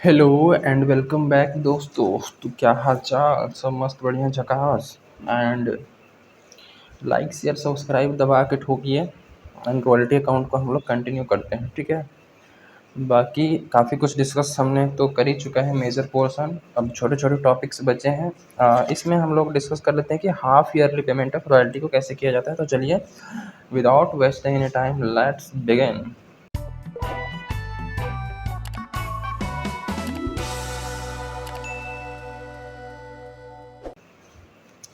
Hello and welcome back दोस्तों। तो क्या हाल चाल? सब मस्त बढ़िया झकास। एंड लाइक शेयर सब्सक्राइब दबा के ठोकिए। एंड रॉयल्टी अकाउंट को हम लोग कंटिन्यू करते हैं, ठीक है। बाकी काफ़ी कुछ डिस्कस हमने तो कर ही चुका है मेजर पोर्शन। अब छोटे छोटे टॉपिक्स बचे हैं। इसमें हम लोग डिस्कस कर लेते हैं कि half yearly payment of royalty को कैसे किया जाता है। तो चलिए, without wasting any time, let's begin.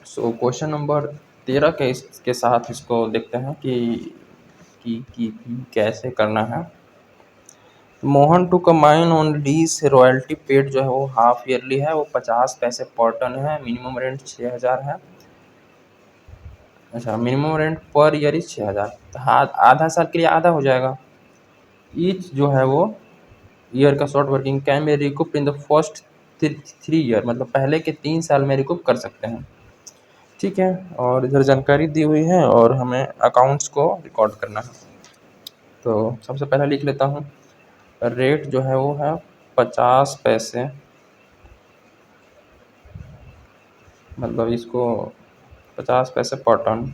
So question number 13 के साथ इसको देखते हैं कि कैसे करना है। Mohan to come in on lease royalty paid जो है वो हाफ ईयरली है, वो 50 पैसे पर टन है। मिनिमम रेंट 6,000 है। अच्छा, minimum rent per year is 6,000। तो हाँ, आधा साल के लिए आधा हो जाएगा। ईच जो है वो ईयर का short working can be recoup in the first 3 year, मतलब पहले के 3 साल में रिकूप कर सकते हैं, ठीक है। और इधर जानकारी दी हुई है और हमें अकाउंट्स को रिकॉर्ड करना है। तो सबसे पहले लिख लेता हूँ। रेट जो है वो है 50 पैसे, मतलब इसको 50 पैसे पर टन।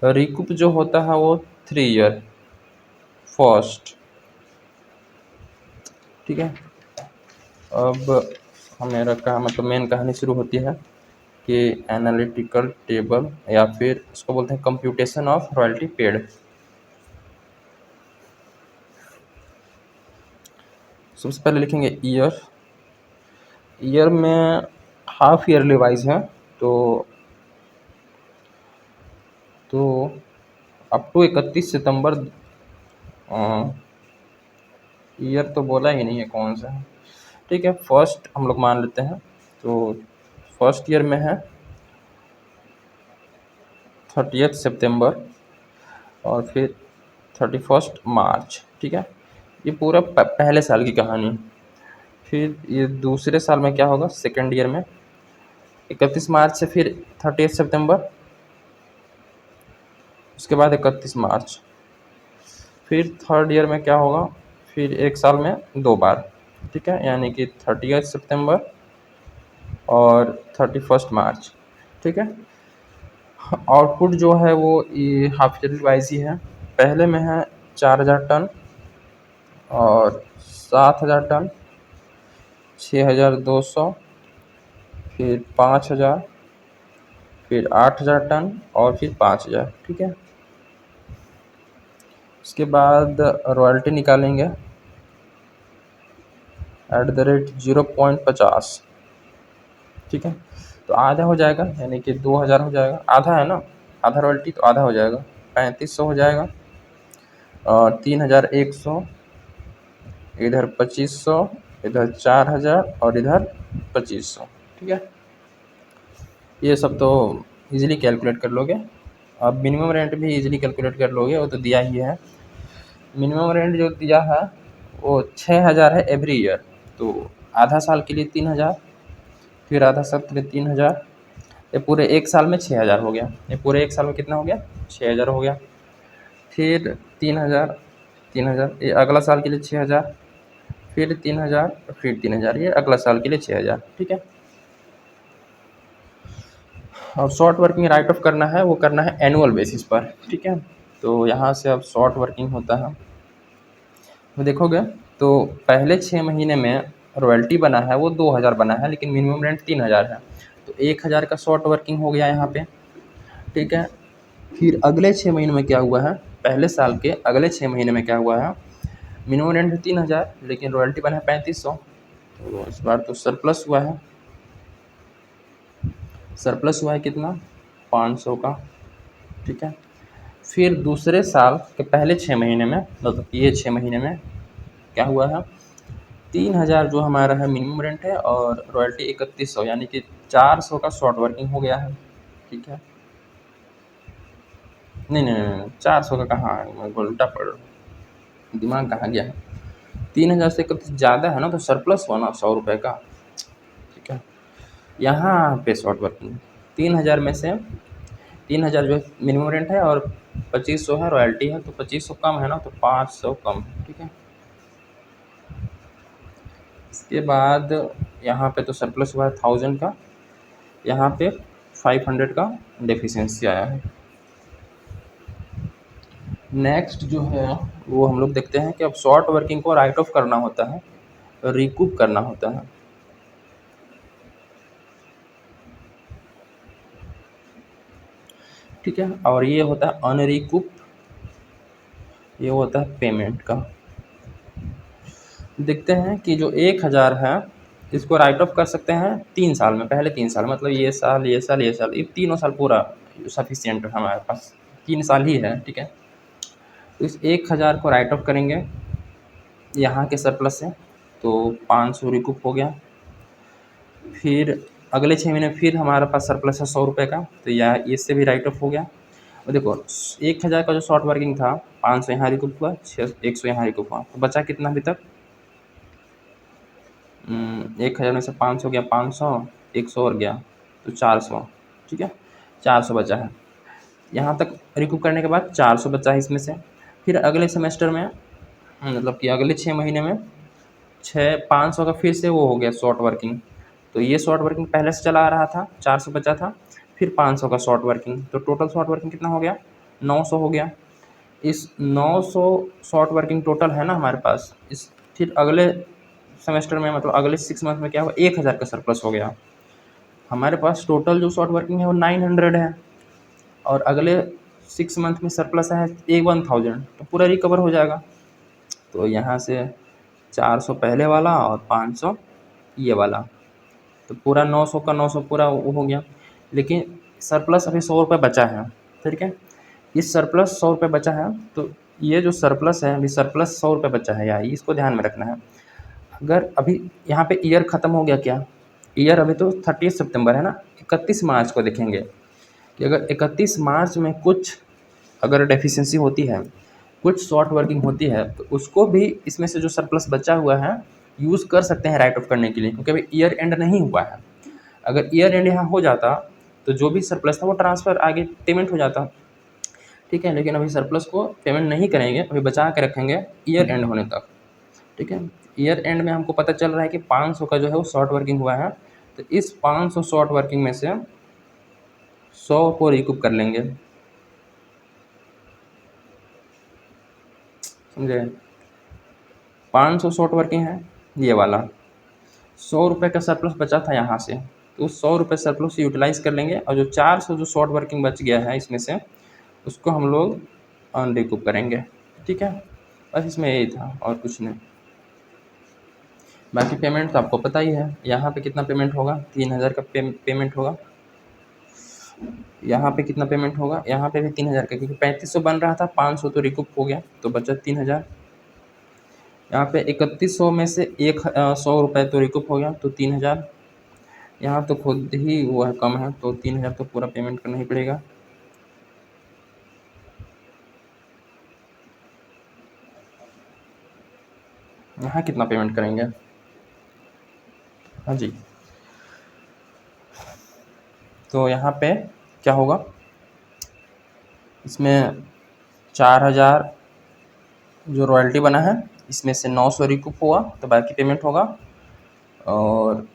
रिकूप जो होता है वो 3 ईयर फर्स्ट, ठीक है। अब हमें रखा, मतलब मेन कहानी शुरू होती है कि एनालिटिकल टेबल, या फिर इसको बोलते हैं कंप्यूटेशन ऑफ रॉयल्टी पेड। सबसे पहले लिखेंगे ईयर। ईयर में हाफ ईयरली वाइज है, तो तो अप टू 31 सितंबर। ईयर तो बोला ही नहीं है कौन सा है, ठीक है। फर्स्ट हम लोग मान लेते हैं। तो फर्स्ट ईयर में है 30 सितंबर, और फिर 31 मार्च, ठीक है। ये पूरा पहले साल की कहानी। फिर ये दूसरे साल में क्या होगा, सेकेंड ईयर में 31 मार्च से फिर 30 सितंबर, उसके बाद 31 मार्च। फिर थर्ड ईयर में क्या होगा, फिर एक साल में 2 बार, ठीक है, यानी कि 30 सितंबर और 31 मार्च, ठीक है। आउटपुट जो है वो ये हाफ ईयरली वाइज ही है। पहले में है 4,000 टन, और 7,000 टन, 6,200, फिर 5,000, फिर 8,000 टन, और फिर 5,000, ठीक है। उसके बाद रॉयल्टी निकालेंगे @0.50, ठीक है। तो आधा हो जाएगा, यानी कि 2,000 हो जाएगा। आधा है ना, आधा रॉयल्टी, तो आधा हो जाएगा, 3,500 हो जाएगा। और 3,100, इधर 2,500, इधर 4,000, और इधर 2,500, ठीक है। ये सब तो इजीली कैलकुलेट कर लोगे। अब मिनिमम रेंट भी इजीली कैलकुलेट कर लोगे, वो तो दिया ही है। मिनिमम रेंट जो दिया है वो 6,000 है एवरी ईयर। तो आधा साल के लिए 3,000, फिर आधा साल के लिए 3,000। ये पूरे एक साल में 6,000 हो गया। ये पूरे एक साल में कितना हो गया, 6,000 हो गया। फिर 3,000, 3,000, ये अगला साल के लिए 6,000, फिर 3,000, फिर 3,000, ये अगला साल के लिए 6,000, ठीक है। और शॉर्ट वर्किंग राइट ऑफ करना है, वो करना है एनुअल बेसिस पर, ठीक है। तो यहाँ से अब शॉर्ट वर्किंग होता है, तो देखोगे तो पहले 6 महीने में रॉयल्टी बना है वो 2,000 बना है, लेकिन मिनिमम रेंट 3,000 है। तो 1,000 का शॉर्ट वर्किंग हो गया यहाँ पे, ठीक है। फिर अगले 6 महीने में क्या हुआ है, पहले साल के अगले 6 महीने में क्या हुआ है, मिनिमम रेंट 3,000, लेकिन रॉयल्टी बना है 3,500। तो इस बार तो सरप्लस हुआ है। सरप्लस हुआ है कितना, 500 का, ठीक है। फिर दूसरे साल के पहले 6 महीने में, मतलब ये 6 महीने में क्या हुआ है, 3,000 जो हमारा है मिनिमम रेंट है, और रॉयल्टी 3,100, यानी कि 400 का शॉर्ट वर्किंग हो गया है, ठीक है। नहीं नहीं नहीं नहीं, 400 का कहाँ है, मैं उल्टा पड़ रहा हूँ, दिमाग कहाँ गया है। 3,000 से 31 ज़्यादा है ना, तो सरप्लस हुआ ना 100 रुपये का, ठीक है। यहाँ पे शॉर्ट वर्किंग 3,000 में से 3,000 जो मिनिमम रेंट है, और 2,500 है रॉयल्टी है, तो 2,500 कम है ना, तो 500 कम है, ठीक है। इसके बाद यहाँ पे तो सरप्लस हुआ है 1000 का, यहाँ पे 500 का डेफिशिएंसी आया है। नेक्स्ट जो है वो हम लोग देखते हैं कि अब शॉर्ट वर्किंग को राइट ऑफ करना होता है, रिकूप करना होता है। ठीक है, और ये होता है अनरिकूप, ये होता है पेमेंट का। देखते हैं कि जो 1000 है इसको राइट ऑफ कर सकते हैं 3 साल में, पहले 3 साल मतलब ये साल, ये साल, ये साल, ये तीनों साल पूरा सफिशिएंट है हमारे पास, 3 साल ही है। ठीक है, तो इस 1000 को राइट ऑफ करेंगे यहाँ के सरप्लस से, तो 500 रिकूप हो गया। फिर अगले 6 महीने फिर हमारे पास सरप्लस है 100 रुपये का, तो यह इससे भी राइट ऑफ हो गया। और देखो 1000 का जो शॉर्ट वर्किंग था, 500 यहाँ रिकूप हुआ, 100 यहाँ रिकूप हुआ, तो बचा कितना अभी तक? 1000 में से 500 गया, 500, 100 और गया तो 400। ठीक है, 400 बचा है। यहाँ तक रिकूप करने के बाद 400 बचा है इसमें से। फिर अगले सेमेस्टर में मतलब कि अगले 6 महीने में 500 का फिर से वो हो गया शॉर्ट वर्किंग। तो ये शॉर्ट वर्किंग पहले से चला आ रहा था, 400 बचा था, फिर 500 का शॉर्ट वर्किंग, तो टोटल शॉर्ट वर्किंग कितना हो गया? 900 हो गया। इस 900 शॉर्ट वर्किंग टोटल है ना हमारे पास, इस फिर अगले सेमेस्टर में मतलब अगले 6 मंथ में क्या हुआ? 1000 का सरप्लस हो गया। हमारे पास टोटल जो शॉर्ट वर्किंग है वो 900 है, और अगले 6 मंथ में सरप्लस है 1000, तो पूरा रिकवर हो जाएगा। तो यहाँ से 400 पहले वाला और 500 ये वाला, तो पूरा 900 का 900 पूरा वो हो गया। लेकिन सरप्लस अभी 100 रुपये बचा है। ठीक है, इस सरप्लस 100 रुपये बचा है, तो ये जो सरप्लस है अभी सरप्लस 100 रुपये बचा है यार, इसको ध्यान में रखना है। अगर अभी यहाँ पे ईयर ख़त्म हो गया, क्या ईयर अभी तो 30 सितंबर है ना, 31 मार्च को देखेंगे कि अगर 31 मार्च में कुछ अगर डेफिशिएंसी होती है, कुछ शॉर्ट वर्किंग होती है, तो उसको भी इसमें से जो सरप्लस बचा हुआ है यूज़ कर सकते हैं राइट ऑफ करने के लिए, क्योंकि अभी ईयर एंड नहीं हुआ है। अगर ईयर एंड यहाँ हो जाता तो जो भी सरप्लस था वो ट्रांसफ़र आगे पेमेंट हो जाता। ठीक है, लेकिन अभी सरप्लस को पेमेंट नहीं करेंगे, अभी बचा के रखेंगे ईयर एंड होने तक। ठीक है, ईयर एंड में हमको पता चल रहा है कि 500 का जो है वो शॉर्ट वर्किंग हुआ है, तो इस 500 शॉर्ट वर्किंग में से 100 को रिकूप कर लेंगे। समझे? 500 शॉर्ट वर्किंग है ये वाला, 100 रुपये का सरप्लस बचा था यहाँ से, तो उस 100 रुपये सरप्लस यूटिलाइज़ कर लेंगे, और जो 400 जो शॉर्ट वर्किंग बच गया है इसमें से, उसको हम लोग अनरिकूप करेंगे। ठीक है, बस इसमें यही था और कुछ नहीं। बाकी पेमेंट तो आपको पता ही है, यहाँ पे कितना पेमेंट होगा? 3000 का पेमेंट होगा। यहाँ पे कितना पेमेंट होगा? यहाँ पे भी 3000 का, क्योंकि 3500 बन रहा था, 500 तो रिकूप हो गया, तो बचा 3000। यहाँ पे 3100 में से 100 रुपये तो रिकूप हो गया, तो 3000। यहाँ तो खुद ही वो है कम है, तो 3000 तो पूरा पेमेंट करना ही पड़ेगा। यहाँ कितना पेमेंट करेंगे? हाँ जी, तो यहाँ पे क्या होगा? इसमें 4000 जो रॉयल्टी बना है, इसमें से 900 रिकूप हुआ, तो बाकी पेमेंट होगा। और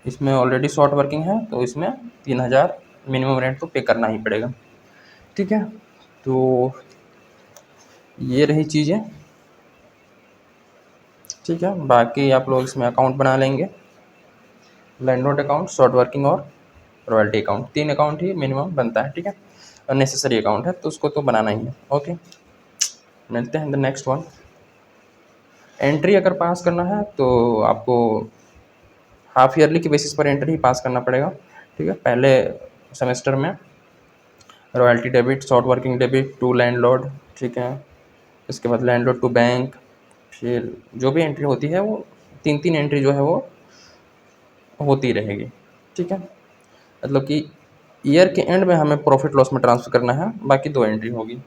इसमें ऑलरेडी शॉर्ट वर्किंग है, तो इसमें 3000 मिनिमम रेंट तो पे करना ही पड़ेगा। ठीक है, तो ये रही चीज़ें। ठीक है, बाकी आप लोग इसमें अकाउंट बना लेंगे, लैंडलॉर्ड अकाउंट, शॉर्ट वर्किंग और रॉयल्टी अकाउंट, 3 अकाउंट ही मिनिमम बनता है। ठीक है, और नेसेसरी अकाउंट है तो उसको तो बनाना ही है। ओके, मिलते हैं द नेक्स्ट वन। एंट्री अगर पास करना है तो आपको हाफ ईयरली के बेसिस पर एंट्री पास करना पड़ेगा। ठीक है, पहले सेमेस्टर में royalty debit, short working debit to landlord. ठीक है, इसके बाद लैंडलॉर्ड टू बैंक, फिर जो भी एंट्री होती है वो 3 एंट्री जो है वो होती रहेगी। ठीक है, मतलब कि ईयर के एंड में हमें प्रॉफिट लॉस में ट्रांसफ़र करना है, बाकी 2 एंट्री होगी।